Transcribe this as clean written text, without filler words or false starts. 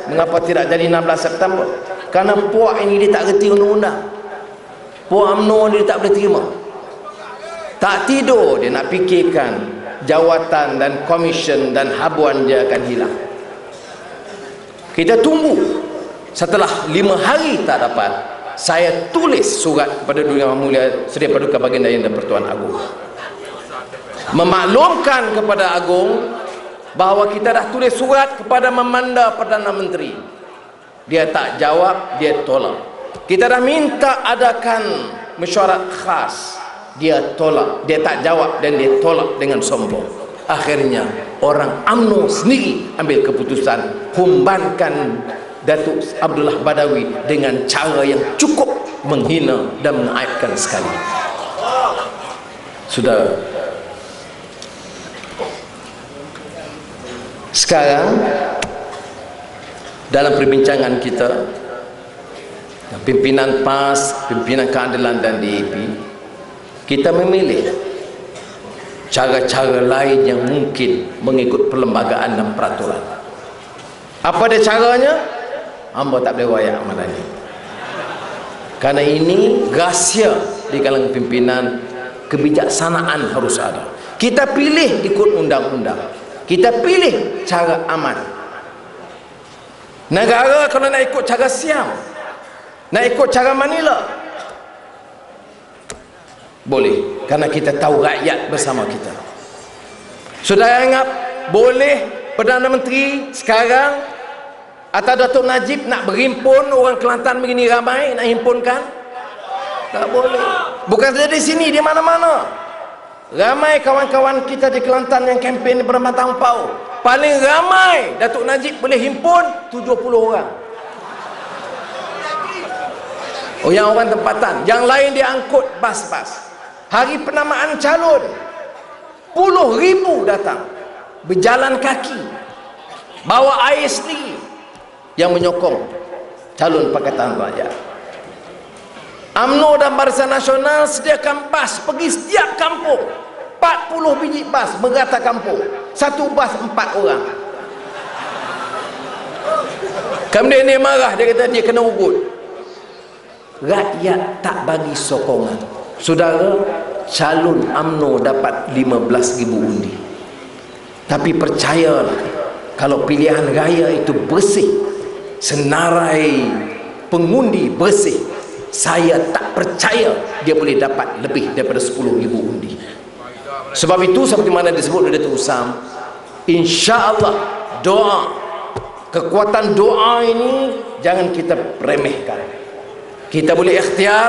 Mengapa tidak jadi 16 September? Karena puak ini dia tak reti undang-undang. Puak UMNO dia tak boleh terima. Tak tidur dia nak fikirkan jawatan dan komisen dan habuan dia akan hilang. Kita tunggu. Setelah 5 hari tak dapat, saya tulis surat kepada Dunia Mulia Sedia Paduka Baginda Yang Dan-Pertuan Agong, memaklumkan kepada Agong bahawa kita dah tulis surat kepada Memanda Perdana Menteri. Dia tak jawab, dia tolak. Kita dah minta adakan mesyuarat khas, dia tolak. Dia tak jawab dan dia tolak dengan sombong. Akhirnya orang UMNO sendiri ambil keputusan humbankan Datuk Abdullah Badawi dengan cara yang cukup menghina dan mengaibkan sekali. Sudah. Sekarang dalam perbincangan kita, pimpinan PAS, pimpinan keadilan dan DAP, kita memilih cara-cara lain yang mungkin mengikut perlembagaan dan peraturan. Apa dia caranya? Hamba tak boleh wayak malam ni, karena ini rahsia di kalangan pimpinan. Kebijaksanaan harus ada. Kita pilih ikut undang-undang, kita pilih cara aman. Negara kalau nak ikut cara Siam, nak ikut cara Manila, boleh, karena kita tahu rakyat bersama kita. Saudara anggap boleh Perdana Menteri sekarang atau Datuk Najib nak berhimpun orang Kelantan begini ramai, nak himpunkan? Tak boleh. Bukan saja di sini, di mana-mana. Ramai kawan-kawan kita di Kelantan yang kempen di Perempatan Pau. Paling ramai Datuk Najib boleh himpun 70 orang. Oh, yang orang tempatan. Yang lain dia angkut bas-bas. Hari penamaan calon, puluh ribu datang, berjalan kaki, bawa air sendiri, yang menyokong calon Pakatan Rakyat. UMNO dan Barisan Nasional sediakan bas pergi setiap kampung, 40 biji bas merata kampung, satu bas 4 orang. Kemudian dia marah, dia kata dia kena ugut. Rakyat tak bagi sokongan. Saudara, calon UMNO dapat 15,000 undi. Tapi percayalah, kalau pilihan raya itu bersih, senarai pengundi bersih, saya tak percaya dia boleh dapat lebih daripada 10,000 undi. Sebab itu, seperti mana disebut oleh Datuk Usam, insya-Allah doa, kekuatan doa ini jangan kita remehkan. Kita boleh ikhtiar